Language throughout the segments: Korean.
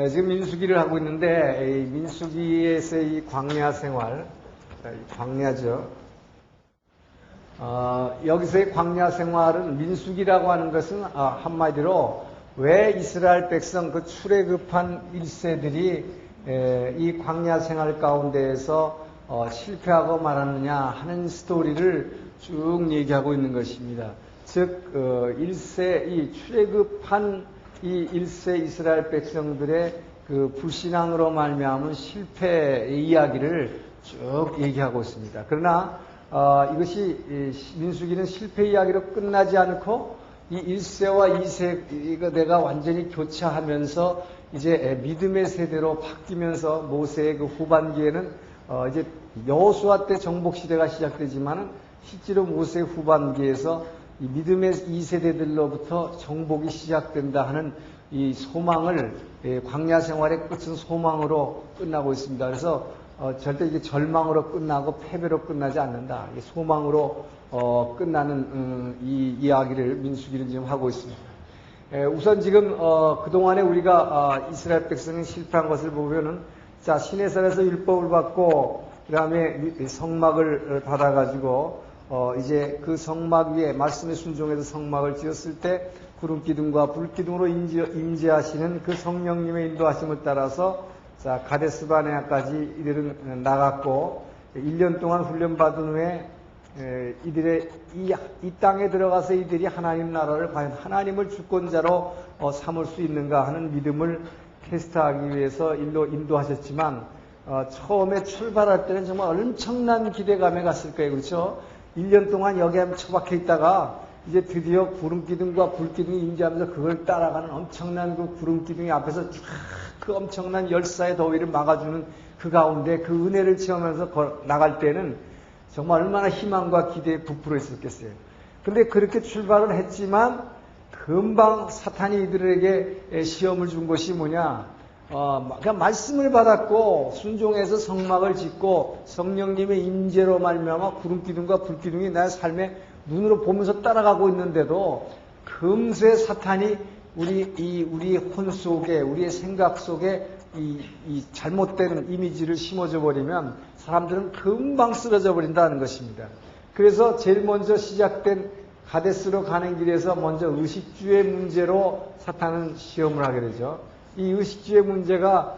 지금 민수기를 하고 있는데, 이 민수기에서의 이 광야 생활, 광야죠. 여기서의 광야 생활은 민수기라고 하는 것은 한마디로 왜 이스라엘 백성 그 출애굽한 1세들이 이 광야 생활 가운데에서 실패하고 말았느냐 하는 스토리를 쭉 얘기하고 있는 것입니다. 즉, 1세, 이 출애굽한 이 1세 이스라엘 백성들의 그 불신앙으로 말미암은 실패의 이야기를 쭉 얘기하고 있습니다. 그러나 이것이 민수기는 실패 이야기로 끝나지 않고 이 1세와 2세가 내가 완전히 교차하면서 이제 믿음의 세대로 바뀌면서 모세의 그 후반기에는 이제 여호수아 때 정복 시대가 시작되지만은 실제로 모세의 후반기에서 이 믿음의 2세대들로부터 정복이 시작된다 하는 이 소망을 광야 생활의 끝은 소망으로 끝나고 있습니다. 그래서 절대 이게 절망으로 끝나고 패배로 끝나지 않는다. 이게 소망으로 끝나는 이 이야기를 민수기는 지금 하고 있습니다. 우선 지금 그동안에 우리가 이스라엘 백성이 실패한 것을 보면은 자, 시내산에서 율법을 받고 그다음에 성막을 받아가지고 이제 그 성막 위에 말씀에 순종해서 성막을 지었을 때 구름 기둥과 불 기둥으로 임재하시는 그 성령님의 인도하심을 따라서 자, 가데스 바네아까지 이들은 나갔고 1년 동안 훈련받은 후에 이들의 이 땅에 들어가서 이들이 하나님 나라를 과연 하나님을 주권자로 삼을 수 있는가 하는 믿음을 테스트하기 위해서 인도하셨지만 처음에 출발할 때는 정말 엄청난 기대감에 갔을 거예요. 그렇죠? 1년 동안 여기에 처박혀 있다가 이제 드디어 구름기둥과 불기둥이 임재하면서 그걸 따라가는 엄청난 그 구름기둥이 앞에서 쫙 그 엄청난 열사의 더위를 막아주는 그 가운데 그 은혜를 체험하면서 나갈 때는 정말 얼마나 희망과 기대에 부풀어 있었겠어요. 근데 그렇게 출발을 했지만 금방 사탄이 이들에게 시험을 준 것이 뭐냐? 그냥 말씀을 받았고 순종해서 성막을 짓고 성령님의 임재로 말미암아 구름기둥과 불기둥이 나의 삶에 눈으로 보면서 따라가고 있는데도 금세 사탄이 우리의 혼 속에, 우리의 생각 속에 이 잘못된 이미지를 심어줘 버리면 사람들은 금방 쓰러져 버린다는 것입니다. 그래서 제일 먼저 시작된 가데스로 가는 길에서 먼저 의식주의 문제로 사탄은 시험을 하게 되죠. 이 의식주의 문제가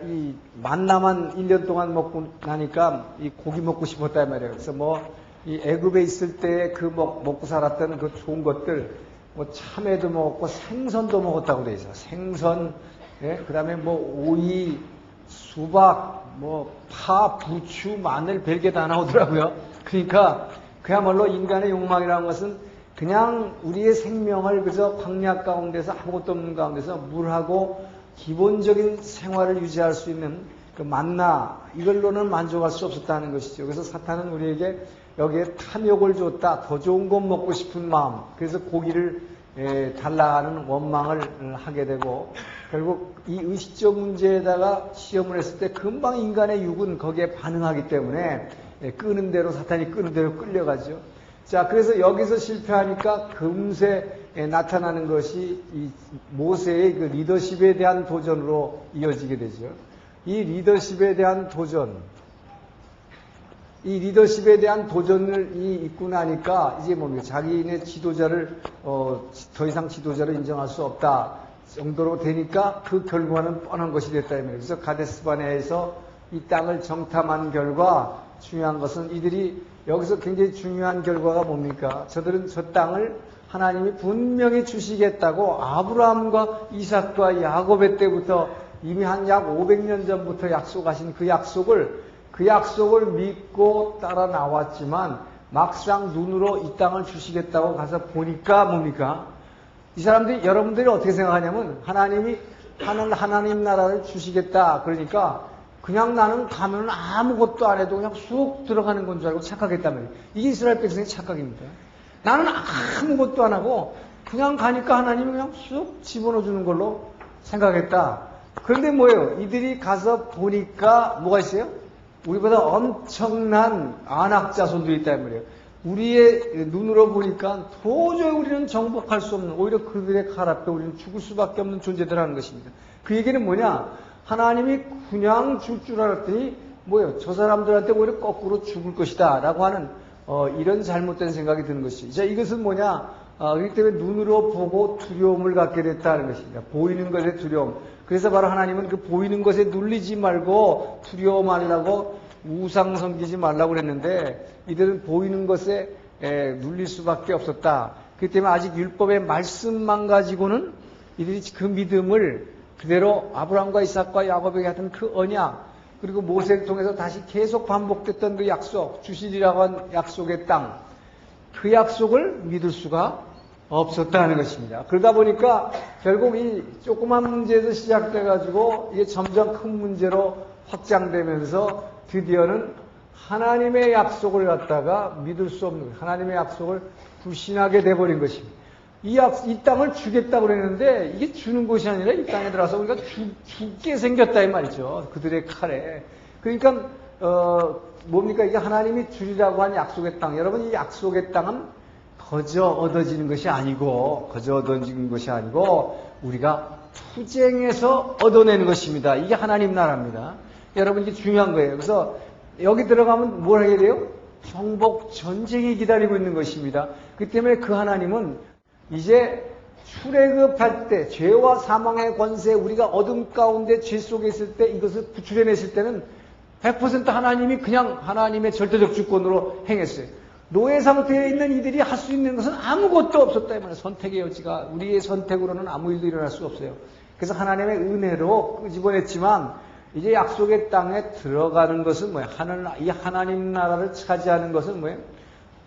이 만나만 1년 동안 먹고 나니까 이 고기 먹고 싶었단 말이에요. 그래서 이 애굽에 있을 때 그 먹고 살았던 그 좋은 것들 참외도 먹었고 생선도 먹었다고 돼 있어요. 생선, 그 다음에 오이, 수박, 파, 부추, 마늘, 별게 다 나오더라고요. 그러니까 그야말로 인간의 욕망이라는 것은 그냥 우리의 생명을 그저 광야 가운데서 아무것도 없는 가운데서 물하고 기본적인 생활을 유지할 수 있는 그 만나, 이걸로는 만족할 수 없었다는 것이죠. 그래서 사탄은 우리에게 여기에 탐욕을 줬다. 더 좋은 것 먹고 싶은 마음. 그래서 고기를 달라하는 원망을 하게 되고 결국 이 의식적 문제에다가 시험을 했을 때 금방 인간의 육은 거기에 반응하기 때문에 끄는 대로 사탄이 끄는 대로 끌려가죠. 자, 그래서 여기서 실패하니까 금세 나타나는 것이 이 모세의 그 리더십에 대한 도전으로 이어지게 되죠. 이 리더십에 대한 도전, 이 리더십에 대한 도전을 입고 나니까 이제 뭡니까? 자기네 지도자를 더 이상 지도자로 인정할 수 없다 정도로 되니까 그 결과는 뻔한 것이 됐다. 그래서 가데스 바네아에서 이 땅을 정탐한 결과 중요한 것은 이들이 여기서 굉장히 중요한 결과가 뭡니까? 저들은 저 땅을 하나님이 분명히 주시겠다고 아브라함과 이삭과 야곱의 때부터 이미 한 약 500년 전부터 약속하신 그 약속을 믿고 따라 나왔지만 막상 눈으로 이 땅을 주시겠다고 가서 보니까 뭡니까? 이 사람들이, 여러분들이 어떻게 생각하냐면 하나님 나라를 주시겠다. 그러니까 그냥 나는 가면 아무것도 안 해도 그냥 쑥 들어가는 건 줄 알고 착각했단 말이에요. 이게 이스라엘 백성의 착각입니다. 나는 아무것도 안 하고 그냥 가니까 하나님이 그냥 쑥 집어넣어 주는 걸로 생각했다. 그런데 뭐예요? 이들이 가서 보니까 뭐가 있어요? 우리보다 엄청난 안악자손들이 있단 말이에요. 우리의 눈으로 보니까 도저히 우리는 정복할 수 없는, 오히려 그들의 칼 앞에 우리는 죽을 수밖에 없는 존재들하는 것입니다. 그 얘기는 뭐냐? 하나님이 그냥 줄 줄 알았더니 뭐예요? 저 사람들한테 오히려 거꾸로 죽을 것이다 라고 하는 이런 잘못된 생각이 드는 것이죠. 자, 이것은 뭐냐? 그렇기 때문에 눈으로 보고 두려움을 갖게 됐다는 것입니다. 보이는 것에 두려움. 그래서 바로 하나님은 그 보이는 것에 눌리지 말고 두려워 말라고 우상 섬기지 말라고 그랬는데 이들은 보이는 것에 눌릴 수밖에 없었다. 그렇기 때문에 아직 율법의 말씀만 가지고는 이들이 그 믿음을 그대로 아브라함과 이삭과 야곱에게 하던 그 언약, 그리고 모세를 통해서 다시 계속 반복됐던 그 약속, 주시리라고 한 약속의 땅, 그 약속을 믿을 수가 없었다는 것입니다. 그러다 보니까 결국 이 조그만 문제에서 시작돼가지고 이게 점점 큰 문제로 확장되면서 드디어는 하나님의 약속을 갖다가 믿을 수 없는, 하나님의 약속을 불신하게 돼버린 것입니다. 이 땅을 주겠다고 그랬는데 이게 주는 것이 아니라 이 땅에 들어가서 우리가 죽게 생겼다 이 말이죠. 그들의 칼에. 그러니까 뭡니까? 이게 하나님이 주리라고 한 약속의 땅. 여러분, 이 약속의 땅은 거저 얻어지는 것이 아니고 우리가 투쟁해서 얻어내는 것입니다. 이게 하나님 나라입니다. 여러분, 이게 중요한 거예요. 그래서 여기 들어가면 뭘 하게 돼요? 정복 전쟁이 기다리고 있는 것입니다. 그 때문에 그 하나님은 이제 출애굽할 때, 죄와 사망의 권세, 우리가 어둠 가운데 죄 속에 있을 때 이것을 구출해냈을 때는 100% 하나님이 그냥 하나님의 절대적 주권으로 행했어요. 노예 상태에 있는 이들이 할 수 있는 것은 아무것도 없었다. 이 말이에요. 선택의 여지가, 우리의 선택으로는 아무 일도 일어날 수 없어요. 그래서 하나님의 은혜로 끄집어냈지만 이제 약속의 땅에 들어가는 것은 뭐예요? 이 하나님 나라를 차지하는 것은 뭐예요?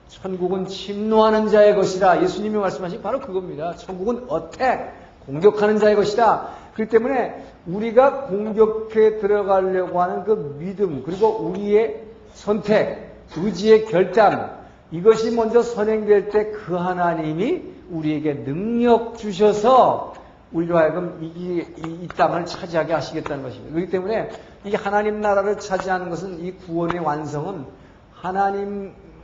천국은 침노하는 자의 것이다. 예수님이 말씀하신 바로 그겁니다. 천국은 어택, 공격하는 자의 것이다. 그렇기 때문에 우리가 공격해 들어가려고 하는 그 믿음, 그리고 우리의 선택, 의지의 결단, 이것이 먼저 선행될 때 그 하나님이 우리에게 능력 주셔서 우리로 하여금 이 땅을 차지하게 하시겠다는 것입니다. 그렇기 때문에 이 하나님 나라를 차지하는 것은, 이 구원의 완성은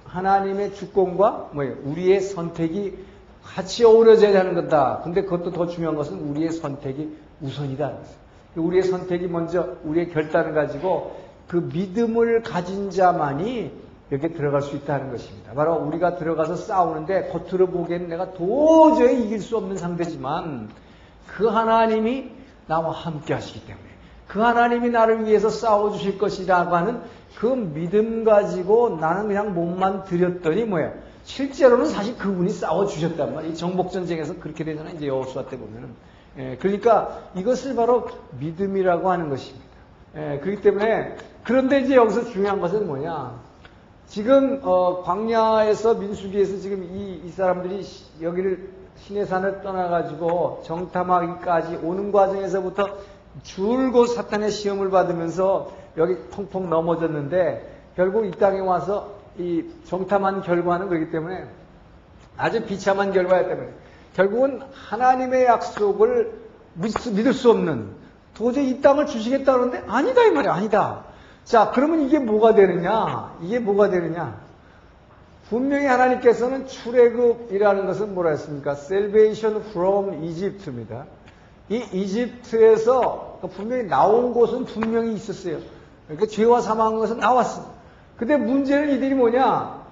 하나님의 주권과 우리의 선택이 같이 어우러져야 하는 거다. 근데 그것도 더 중요한 것은 우리의 선택이 우선이다. 우리의 선택이 먼저, 우리의 결단을 가지고 그 믿음을 가진 자만이 여기에 들어갈 수 있다는 것입니다. 바로 우리가 들어가서 싸우는데 겉으로 보기에는 내가 도저히 이길 수 없는 상대지만 그 하나님이 나와 함께 하시기 때문에, 그 하나님이 나를 위해서 싸워주실 것이라고 하는 그 믿음 가지고 나는 그냥 몸만 들였더니 뭐야? 실제로는 사실 그분이 싸워주셨단 말이에요. 정복전쟁에서 그렇게 되잖아요. 이제 여호수아 때 보면은. 그러니까 이것을 바로 믿음이라고 하는 것입니다. 그렇기 때문에, 그런데 이제 여기서 중요한 것은 뭐냐? 지금 광야에서, 민수기에서 지금 이 사람들이 여기를 시내산을 떠나가지고 정탐하기까지 오는 과정에서부터 줄곧 사탄의 시험을 받으면서 여기 펑펑 넘어졌는데, 결국 이 땅에 와서 이 정탐한 결과는 그렇기 때문에 아주 비참한 결과였기 때문에 결국은 하나님의 약속을 믿을 수 없는, 도저히 이 땅을 주시겠다 그러는데 아니다 이 말이야. 아니다. 자, 그러면 이게 뭐가 되느냐? 분명히 하나님께서는 출애굽이라는 것은 뭐라 했습니까? Salvation from Egypt입니다. 이 이집트에서 분명히 나온 곳은 분명히 있었어요. 그러니까 죄와 사망한 것은 나왔습니다. 근데 문제는 이들이 뭐냐?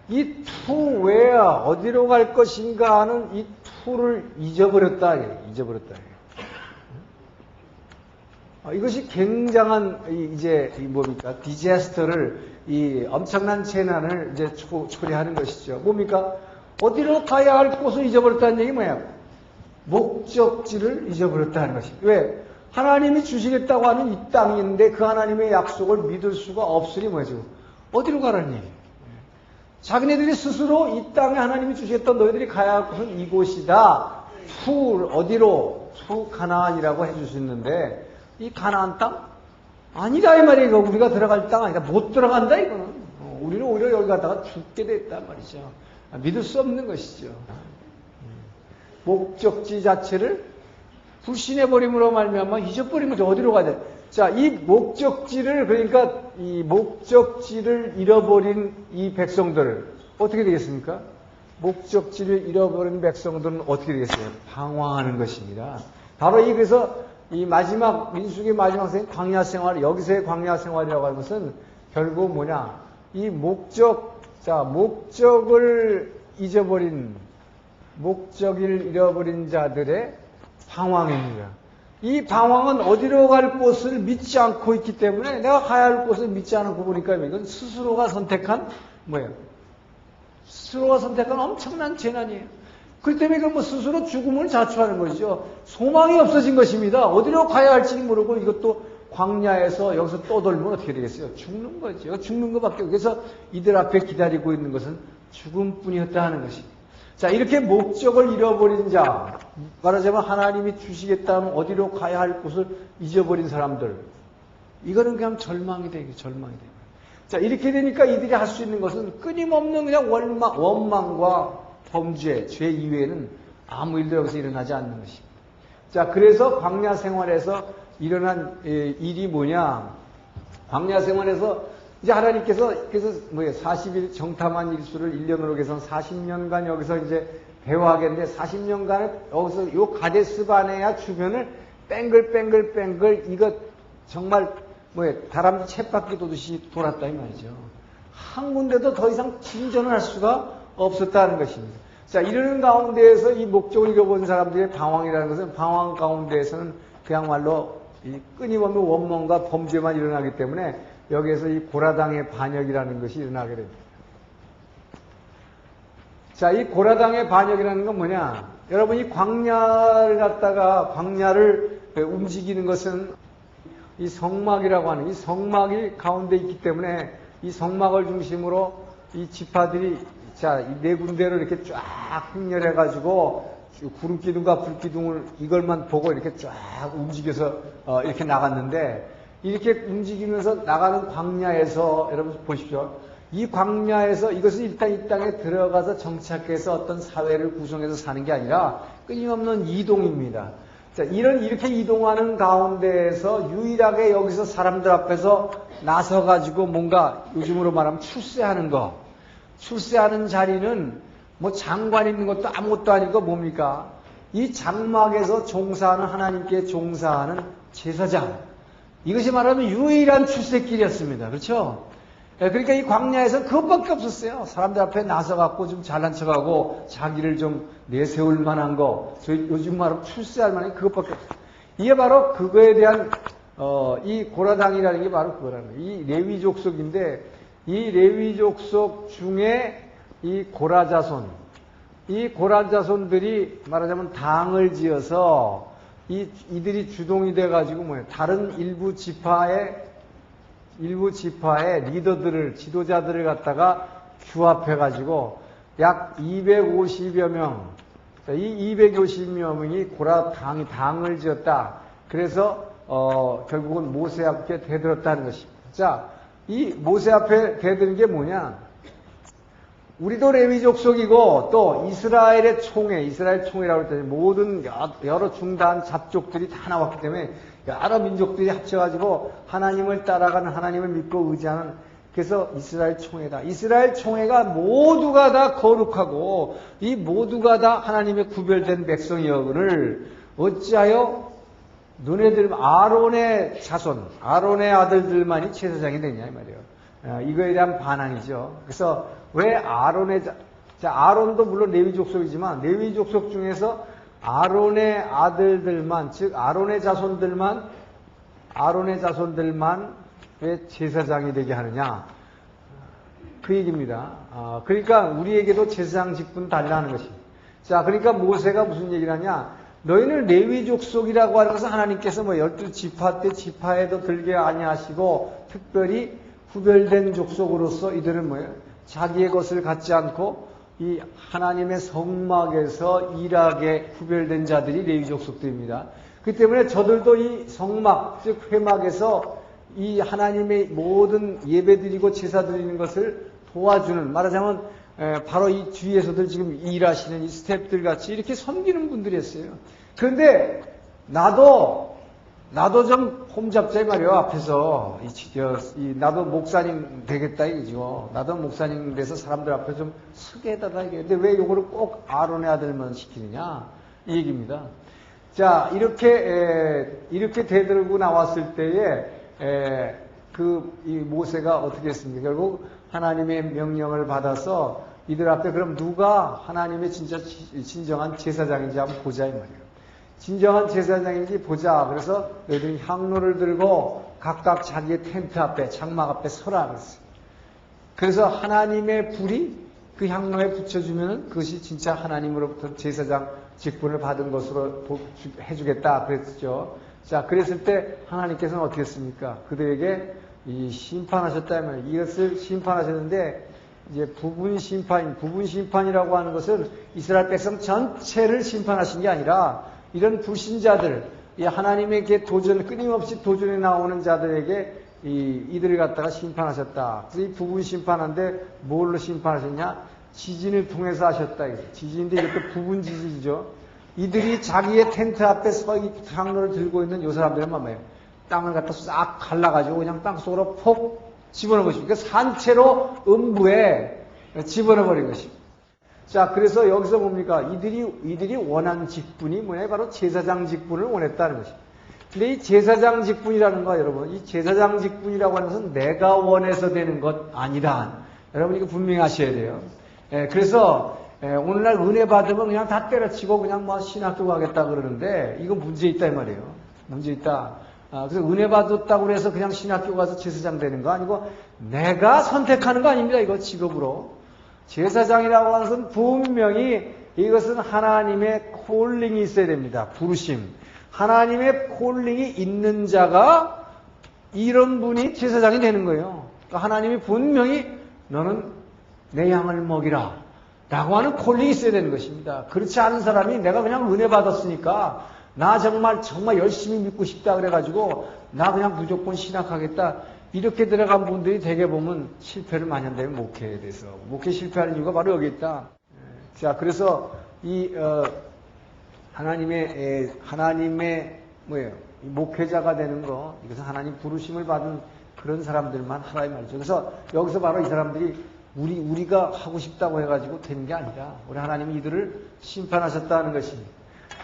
이 to where, 어디로 갈 것인가 하는 이 to를 잊어버렸다. 이것이 굉장한 뭡니까? 디자스터를, 이 엄청난 재난을 이제 초래하는 것이죠. 뭡니까? 어디로 가야 할 곳을 잊어버렸다는 얘기 뭐예요? 목적지를 잊어버렸다는 것입니다. 왜? 하나님이 주시겠다고 하는 이 땅인데 그 하나님의 약속을 믿을 수가 없으니 뭐죠? 어디로 가라는 얘기예요? 자기네들이 스스로 이 땅에 하나님이 주시겠다, 너희들이 가야 할 곳은 이곳이다. 어디로? 가나안이라고 해주셨는데, 이 가나안 땅? 아니다 이 말이에요. 우리가 들어갈 땅 아니다. 못 들어간다 이거는. 우리는 오히려 여기 갔다가 죽게 됐단 말이죠. 믿을 수 없는 것이죠. 목적지 자체를 불신해버림으로 말미암아 잊어버린 거죠. 어디로 가야 돼? 자, 이 목적지를 잃어버린 이 백성들을 어떻게 되겠습니까? 목적지를 잃어버린 백성들은 어떻게 되겠어요? 방황하는 것입니다. 바로 그래서 이 마지막, 민수기 마지막 생활, 광야 생활, 여기서의 광야 생활이라고 하는 것은 결국 뭐냐? 이 목적을 잃어버린 자들의 방황입니다. 이 방황은 어디로 갈 곳을 믿지 않고 있기 때문에 내가 가야 할 곳을 믿지 않고 보니까 이건 스스로가 선택한 뭐예요? 스스로가 선택한 엄청난 재난이에요. 그렇기 때문에 이건 스스로 죽음을 자초하는 것이죠. 소망이 없어진 것입니다. 어디로 가야 할지 모르고 이것도 광야에서 여기서 떠돌면 어떻게 되겠어요? 죽는 거죠. 죽는 것밖에. 그래서 이들 앞에 기다리고 있는 것은 죽음뿐이었다 하는 것입니다. 자, 이렇게 목적을 잃어버린 자, 말하자면 하나님이 주시겠다는 어디로 가야 할 곳을 잊어버린 사람들, 이거는 그냥 절망이 되게. 자, 이렇게 되니까 이들이 할 수 있는 것은 끊임없는 그냥 원망과 범죄, 죄 이외에는 아무 일도 여기서 일어나지 않는 것입니다. 자, 그래서 광야 생활에서 일어난 일이 뭐냐? 광야 생활에서 이제 하나님께서 그래서 40일 정탐한 일수를 1년으로 계산 40년간 여기서 이제 배워하겠는데 40년간을 여기서 요 가데스 바네아 주변을 뺑글 이거 정말 다람쥐 쳇바퀴 도듯이 돌았다 이 말이죠. 한 군데도 더 이상 진전을 할 수가 없었다는 것입니다. 자, 이러는 가운데에서 이 목적을 잃어버린 사람들의 방황이라는 것은 방황 가운데에서는 그야말로 이 끊임없는 원망과 범죄만 일어나기 때문에 여기에서 이 고라당의 반역이라는 것이 일어나게 됩니다. 자, 이 고라당의 반역이라는 건 뭐냐? 여러분, 이 광야를 움직이는 것은 이 성막이라고 하는 이 성막이 가운데 있기 때문에 이 성막을 중심으로 이 지파들이 자, 이 네 군데로 이렇게 쫙 행렬해가지고 구름기둥과 불기둥을 이걸만 보고 이렇게 쫙 움직여서 이렇게 나갔는데 이렇게 움직이면서 나가는 광야에서 여러분 보십시오. 이 광야에서 이것은 일단 이 땅에 들어가서 정착해서 어떤 사회를 구성해서 사는 게 아니라 끊임없는 이동입니다. 자, 이렇게 이동하는 가운데에서 유일하게 여기서 사람들 앞에서 나서가지고 뭔가 요즘으로 말하면 출세하는 자리는 장관 있는 것도 아무것도 아니고 뭡니까? 이 장막에서 종사하는 하나님께 종사하는 제사장. 이것이 말하면 유일한 출세길이었습니다. 그렇죠? 그러니까 이 광야에서 그것밖에 없었어요. 사람들 앞에 나서갖고 좀 잘난 척하고 자기를 좀 내세울 만한 거, 저희 요즘 말하면 출세할 만한 그것밖에 없어요. 이게 바로 그거에 대한 이 고라당이라는 게 바로 그거라는 거예요. 이 레위 족속인데 이 레위 족속 중에 이 고라자손들이 말하자면 당을 지어서 이들이 주동이 돼가지고 다른 일부 지파의 리더들을, 지도자들을 갖다가 규합해가지고 약 250여 명, 이 250여 명이 당을 지었다. 그래서 결국은 모세 앞에 대들었다는 것입니다. 자, 이 모세 앞에 대드는 게 뭐냐? 우리도 레위 족속이고 또 이스라엘 총회라고 할 때 모든 여러 중단 잡족들이 다 나왔기 때문에 여러 민족들이 합쳐가지고 하나님을 따라가는, 하나님을 믿고 의지하는, 그래서 이스라엘 총회다. 이스라엘 총회가 모두가 다 거룩하고 이 모두가 다 하나님의 구별된 백성이여를 어찌하여 너네들 아론의 자손, 아론의 아들들만이 제사장이 되냐 이 말이에요. 이거에 대한 반항이죠. 그래서 왜 아론도 물론 레위 족속이지만 레위 족속 중에서 아론의 아들들만, 즉 아론의 자손들만 왜 제사장이 되게 하느냐, 그 얘기입니다. 그러니까 우리에게도 제사장 직분 달라는 것입니다. 자, 그러니까 모세가 무슨 얘기를 하냐? 너희는 레위 족속이라고 하는 것은 하나님께서 12지파 때 지파에도 들게 아니하시고 특별히 구별된 족속으로서 이들은 자기의 것을 갖지 않고 이 하나님의 성막에서 일하게 구별된 자들이 레위 족속들입니다. 그 때문에 저들도 이 성막, 즉 회막에서 이 하나님의 모든 예배드리고 제사드리는 것을 도와주는, 말하자면 바로 이 뒤에서들 지금 일하시는 이 스태프들 같이 이렇게 섬기는 분들이었어요. 그런데 나도 나도 좀 폼잡자 말이요. 앞에서 나도 목사님 되겠다 이죠. 나도 목사님 돼서 사람들 앞에 좀 서게 해달라 이게. 근데 왜 이거를 꼭 아론의 아들만 시키느냐 이 얘기입니다. 자 이렇게 대들고 나왔을 때에 이 모세가 어떻게 했습니까? 결국 하나님의 명령을 받아서 이들 앞에 그럼 누가 하나님의 진정한 제사장인지 한번 보자 이 말이에요. 진정한 제사장인지 보자. 그래서 너희들이 향로를 들고 각각 자기의 텐트 앞에 장막 앞에 서라 그랬어요. 그래서 하나님의 불이 그 향로에 붙여주면 그것이 진짜 하나님으로부터 제사장 직분을 받은 것으로 해주겠다 그랬죠. 자, 그랬을 때 하나님께서는 어떻게 했습니까? 그들에게 심판하셨다면 이것을 심판하셨는데 이제 부분 심판이라고 하는 것은 이스라엘 백성 전체를 심판하신 게 아니라 이런 불신자들, 하나님에게 끊임없이 도전에 나오는 자들에게 이들을 갖다가 심판하셨다. 그래서 이 부분 심판한데 뭘로 심판하셨냐? 지진을 통해서 하셨다. 지진인데 이것도 부분 지진이죠. 이들이 자기의 텐트 앞에 향로를 들고 있는 요 사람들은 뭐예요? 땅을 갖다 싹 갈라가지고 그냥 땅 속으로 폭 집어넣은 것입니다. 그러니까 산채로 음부에 집어넣어버린 것입니다. 자, 그래서 여기서 뭡니까? 이들이 원한 직분이 뭐냐? 바로 제사장 직분을 원했다는 것입니다. 근데 이 제사장 직분이라는 거, 여러분, 이 제사장 직분이라고 하는 것은 내가 원해서 되는 것 아니라, 여러분 이거 분명히 하셔야 돼요. 그래서 오늘날 은혜 받으면 그냥 다 때려치고 그냥 뭐 신학교 가겠다 그러는데, 이거 문제 있다 이 말이에요. 문제 있다. 그래서 은혜 받았다고 해서 그냥 신학교 가서 제사장 되는 거 아니고 내가 선택하는 거 아닙니다. 이거 직업으로. 제사장이라고 하는 것은 분명히 이것은 하나님의 콜링이 있어야 됩니다. 부르심. 하나님의 콜링이 있는 자가 이런 분이 제사장이 되는 거예요. 그러니까 하나님이 분명히 너는 내 양을 먹이라 라고 하는 콜링이 있어야 되는 것입니다. 그렇지 않은 사람이 내가 그냥 은혜 받았으니까 나 정말 열심히 믿고 싶다 그래가지고 나 그냥 무조건 신학하겠다 이렇게 들어간 분들이 대개 보면 실패를 많이 한다면 목회에 대해서. 목회 실패하는 이유가 바로 여기 있다. 자, 그래서 하나님의 목회자가 되는 거, 이것은 하나님 부르심을 받은 그런 사람들만 하라 이 말이죠. 그래서 여기서 바로 이 사람들이 우리가 하고 싶다고 해가지고 되는 게 아니라 우리 하나님이 이들을 심판하셨다는 것입니다.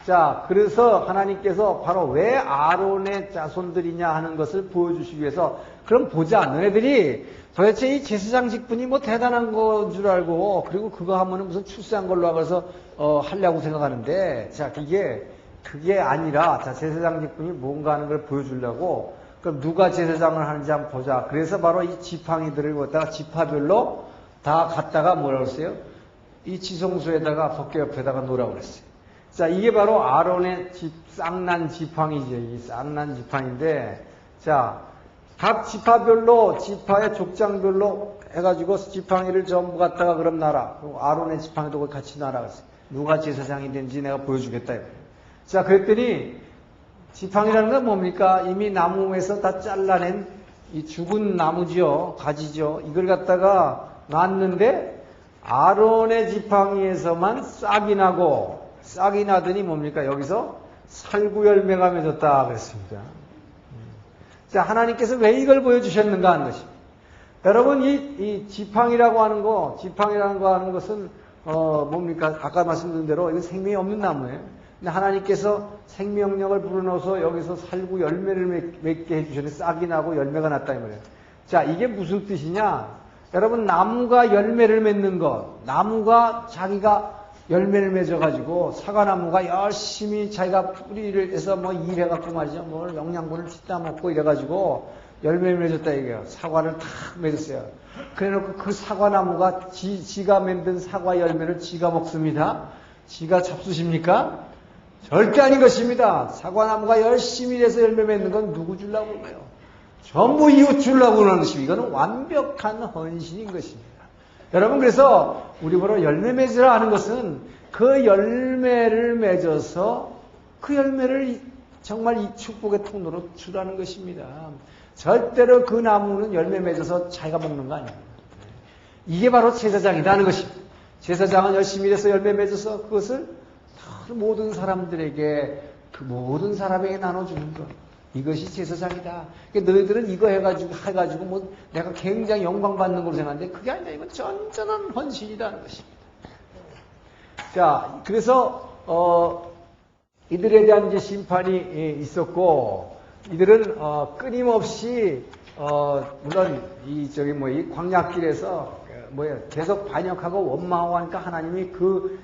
자, 그래서 하나님께서 바로 왜 아론의 자손들이냐 하는 것을 보여주시기 위해서 그럼 보자. 너네들이 도대체 이 제사장 직분이 뭐 대단한 건 줄 알고 그리고 그거 하면은 무슨 출세한 걸로 하면서 하려고 생각하는데 자, 그게 아니라 자, 제사장 직분이 뭔가 하는 걸 보여주려고 그럼 누가 제사장을 하는지 한번 보자. 그래서 바로 이 지팡이들을 갖다가 지파별로 다 갖다가 뭐라고 했어요? 이 지성소에다가 법궤 옆에다가 놓으라고 그랬어요. 자, 이게 바로 아론의 쌍난 지팡이죠. 이 쌍난 지팡인데, 자, 각 지파별로, 지파의 족장별로 해가지고 지팡이를 전부 갖다가 그럼 놔라. 그리고 아론의 지팡이도 같이 놔라. 그랬어요. 누가 제사장이 된지 내가 보여주겠다. 자, 그랬더니, 지팡이라는 건 뭡니까? 이미 나무에서 다 잘라낸 이 죽은 나무죠. 가지죠. 이걸 갖다가 놨는데, 아론의 지팡이에서만 싹이 나고, 싹이 나더니 뭡니까? 여기서 살구 열매가 맺었다 그랬습니다. 자, 하나님께서 왜 이걸 보여주셨는가 하는 것입니다. 여러분, 이 지팡이라고 하는 것은, 뭡니까? 아까 말씀드린 대로 이건 생명이 없는 나무예요. 근데 하나님께서 생명력을 불어넣어서 여기서 살구 열매를 맺게 해주셨는데 싹이 나고 열매가 났다 이 말이에요. 자, 이게 무슨 뜻이냐? 여러분, 나무가 열매를 맺는 것, 나무가 자기가 열매를 맺어가지고 사과나무가 열심히 자기가 뿌리를 해서 뭐 일해갖고 말이죠. 뭐 영양분을 찢다 먹고 이래가지고 열매를 맺었다 이게요. 사과를 탁 맺었어요. 그래놓고 그 사과나무가 지가 만든 사과 열매를 지가 먹습니다. 지가 잡수십니까? 절대 아닌 것입니다. 사과나무가 열심히 일해서 열매 맺는 건 누구 주려고 그래요? 전부 이웃 주려고 하는 것입니다. 이거는 완벽한 헌신인 것입니다. 여러분, 그래서 우리 보러 열매 맺으라 하는 것은 그 열매를 맺어서 그 열매를 정말 이 축복의 통로로 주라는 것입니다. 절대로 그 나무는 열매 맺어서 자기가 먹는 거 아닙니다. 이게 바로 제사장이라는 것입니다. 제사장은 열심히 일해서 열매 맺어서 그것을 모든 사람들에게 그 모든 사람에게 나눠주는 것. 이것이 제사장이다. 그러니까 너희들은 이거 해가지고 뭐 내가 굉장히 영광받는 걸로 생각하는데 그게 아니라 이건 전전한 헌신이라는 것입니다. 자, 그래서 이들에 대한 이제 심판이 있었고 이들은 끊임없이 물론 이 광야길에서 계속 반역하고 원망하고 하니까 하나님이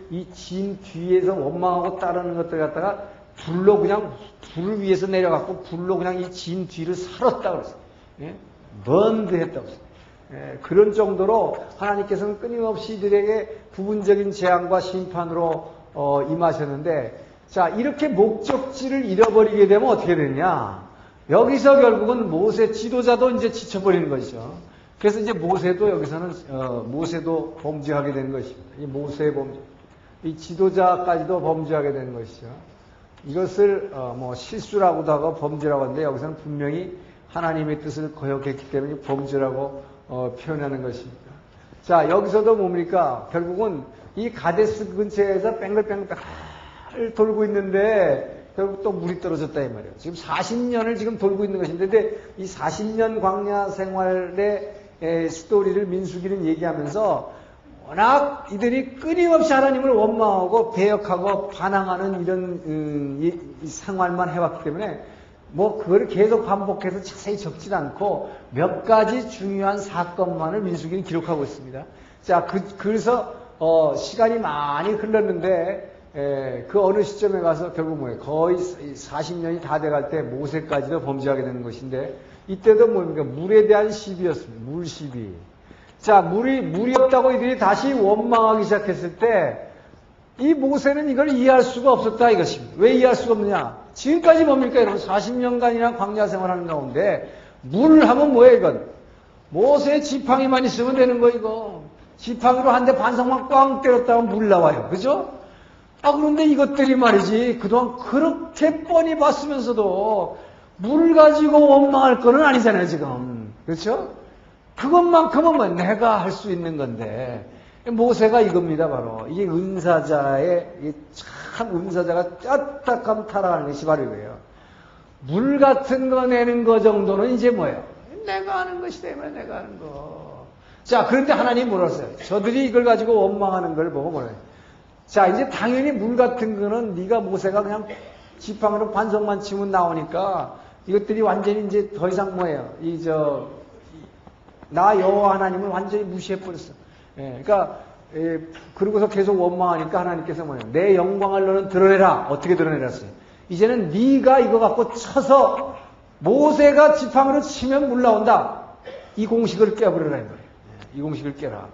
이 진 뒤에서 원망하고 따르는 것들 갖다가 불을 위에서 내려갖고 불로 그냥 이 진 뒤를 살았다 그랬어요. 예? 번드했다고 그랬어요. 예, 그런 정도로 하나님께서는 끊임없이 이들에게 부분적인 재앙과 심판으로 임하셨는데, 자, 이렇게 목적지를 잃어버리게 되면 어떻게 되냐? 여기서 결국은 모세 지도자도 이제 지쳐버리는 것이죠. 그래서 이제 모세도 여기서는 모세도 범죄하게 되는 것입니다. 이 모세의 범죄, 이 지도자까지도 범죄하게 되는 것이죠. 이것을 실수라고도 하고 범죄라고 하는데 여기서는 분명히 하나님의 뜻을 거역했기 때문에 범죄라고 표현하는 것입니다. 자, 여기서도 뭡니까? 결국은 이 가데스 근처에서 뱅글뱅글 돌고 있는데 결국 또 물이 떨어졌다 이 말이에요. 지금 40년을 지금 돌고 있는 것인데, 근데 이 40년 광야 생활의 스토리를 민수기는 얘기하면서 워낙 이들이 끊임없이 하나님을 원망하고 배역하고 반항하는 이런 이 생활만 해왔기 때문에 그거를 계속 반복해서 자세히 적진 않고 몇 가지 중요한 사건만을 민수기는 기록하고 있습니다. 자, 그래서 시간이 많이 흘렀는데 그 어느 시점에 가서 결국 거의 40년이 다 돼갈 때 모세까지도 범죄하게 되는 것인데, 이때도 뭡니까? 물에 대한 시비였습니다. 물 시비. 자, 물이 없다고 이들이 다시 원망하기 시작했을 때 이 모세는 이걸 이해할 수가 없었다 이것입니다. 왜 이해할 수가 없느냐? 지금까지 뭡니까? 여러분 40년간이나 광야 생활하는 가운데 물 하면 뭐예요 이건? 모세의 지팡이만 있으면 되는 거 이거. 지팡이로 한 대 반성만 꽝 때렸다면 물 나와요. 그죠? 그런데 이것들이 말이지 그동안 그렇게 뻔히 봤으면서도 물 가지고 원망할 거는 아니잖아요 지금. 그렇죠? 그것만큼은 내가 할 수 있는 건데, 모세가 이겁니다 바로. 이게 은사자의 참 은사자가 쩌딱하면 타락하는 것이 바로 이거예요. 물 같은 거 내는 거 정도는 이제 뭐예요? 내가 하는 것이 되면 내가 하는 거. 자, 그런데 하나님이 뭐라 했어요? 저들이 이걸 가지고 원망하는 걸 보고 뭐래요? 자, 이제 당연히 물 같은 거는 네가 모세가 그냥 지팡이로 반성만 치면 나오니까 이것들이 완전히 이제 더 이상 뭐예요? 나 여호와 하나님을 완전히 무시해버렸어. 그러니까 그러고서 계속 원망하니까 하나님께서 뭐예요? 내 영광을 너는 드러내라. 어떻게 드러내랐어요? 이제는 네가 이거 갖고 쳐서 모세가 지팡이로 치면 물 나온다. 이 공식을 깨버리라 이 말이에요. 이 공식을 깨라.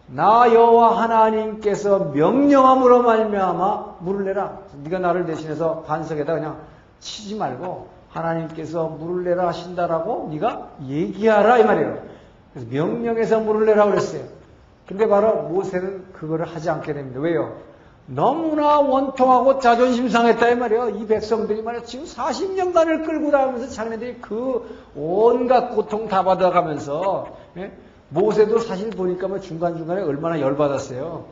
나 여호와 하나님께서 명령함으로 말미암아 물을 내라. 네가 나를 대신해서 반석에다 그냥 치지 말고 하나님께서 물을 내라 하신다라고 네가 얘기하라 이 말이에요. 그래서 명령해서 물을 내라 그랬어요. 근데 바로 모세는 그거를 하지 않게 됩니다. 왜요? 너무나 원통하고 자존심 상했다 이 말이에요. 이 백성들이 말이에요. 지금 40년간을 끌고 다니면서 자기네들이 그 온갖 고통 다 받아가면서 모세도 사실 보니까 중간중간에 얼마나 열받았어요.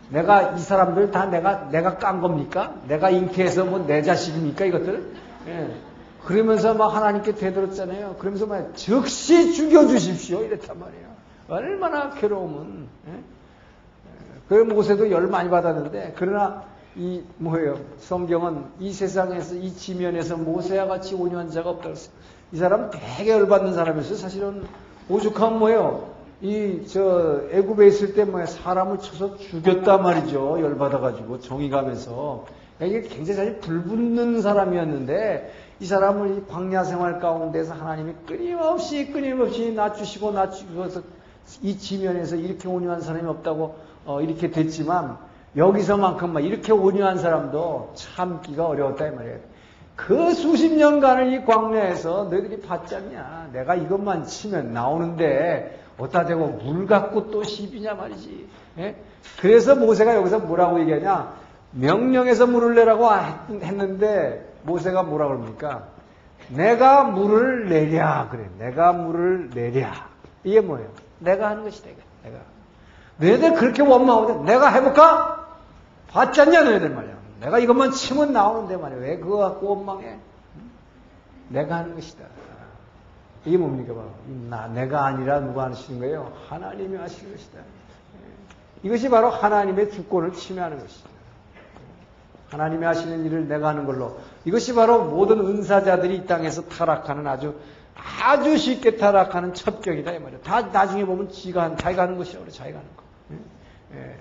내가 이 사람들 다 내가 깐 겁니까? 내가 잉태해서 내 자식입니까? 이것들? 그러면서 하나님께 되들었잖아요. 그러면서 즉시 죽여주십시오. 이랬단 말이에요. 얼마나 괴로움은. 그래 모세도 열 많이 받았는데, 그러나 성경은 이 세상에서 이 지면에서 모세와 같이 온유한 자가 없다고 했어요. 이 사람 되게 열받는 사람이었어요. 사실은 오죽하면 뭐예요? 애굽에 있을 때 사람을 쳐서 죽였단 말이죠. 열받아가지고 정이 가면서. 이게 굉장히 사실 불붙는 사람이었는데, 이 사람을 이 광야 생활 가운데서 하나님이 끊임없이 낮추시고서 이 지면에서 이렇게 온유한 사람이 없다고 이렇게 됐지만, 여기서만큼 이렇게 온유한 사람도 참기가 어려웠다 이 말이에요. 그 수십 년간을 이 광야에서 너희들이 봤지 않냐? 내가 이것만 치면 나오는데 어디다 대고 물 갖고 또 시비냐 말이지. 그래서 모세가 여기서 뭐라고 얘기하냐? 명령해서 물을 내라고 했는데 모세가 뭐라고 그럽니까? 내가 물을 내랴. 그래. 내가 물을 내랴. 이게 뭐예요? 내가 하는 것이다. 내가. 너희들 그렇게 원망하는데 내가 해볼까? 봤지 않냐 너희들 말이야. 내가 이것만 치면 나오는데 말이야. 왜 그거 갖고 원망해? 내가 하는 것이다. 이게 뭡니까? 바로 내가 아니라 누가 하시는 거예요? 하나님이 하시는 것이다. 이것이 바로 하나님의 주권을 침해하는 것이다. 하나님이 하시는 일을 내가 하는 걸로, 이것이 바로 모든 은사자들이 이 땅에서 타락하는 아주 쉽게 타락하는 첩경이다 이 말이에요. 다 나중에 보면 자기가 하는 것이라고 그래. 자기가 하는 거. 예.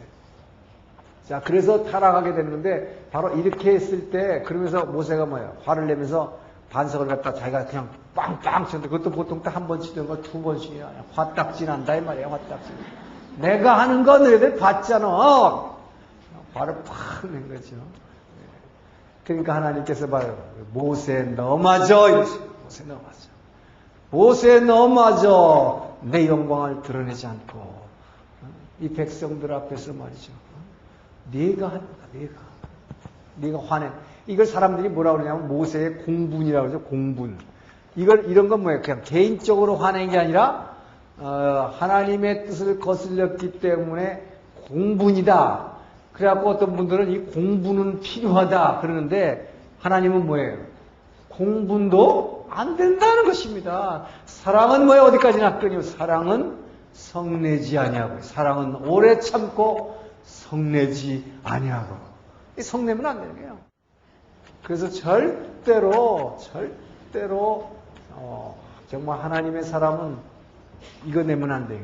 자, 그래서 타락하게 되는 건데, 바로 이렇게 했을 때, 그러면서 모세가 뭐예요? 화를 내면서 반석을 갖다 자기가 그냥 빵빵 치는데, 그것도 보통 딱 한 번 치던 거 두 번씩이야. 화딱지 난다 이 말이에요. 화딱지. 내가 하는 거 너희들 봤잖아. 화를 팍 낸 거죠. 그러니까 하나님께서 바로 모세 넘어져 이러시고, 모세 넘어져. 모세 넘어져 내 영광을 드러내지 않고 이 백성들 앞에서 말이죠. 네가 하는 거야. 네가 화내. 이걸 사람들이 뭐라고 그러냐면 모세의 공분이라고 그러죠. 공분. 이런 건 뭐예요? 그냥 개인적으로 화낸 게 아니라 하나님의 뜻을 거슬렸기 때문에 공분이다. 그래갖고 어떤 분들은 이 공분은 필요하다 그러는데, 하나님은 뭐예요? 공분도 안 된다는 것입니다. 사랑은 뭐예요? 어디까지나 끊이고, 사랑은 성내지 아니하고, 사랑은 오래 참고 성내지 아니하고. 이 성내면 안 되는 거예요. 그래서 절대로 정말 하나님의 사람은 이거 내면 안 돼요.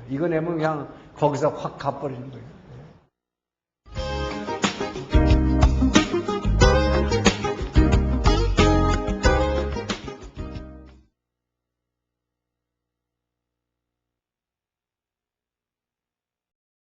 이거 내면 그냥 거기서 확 가버리는 거예요.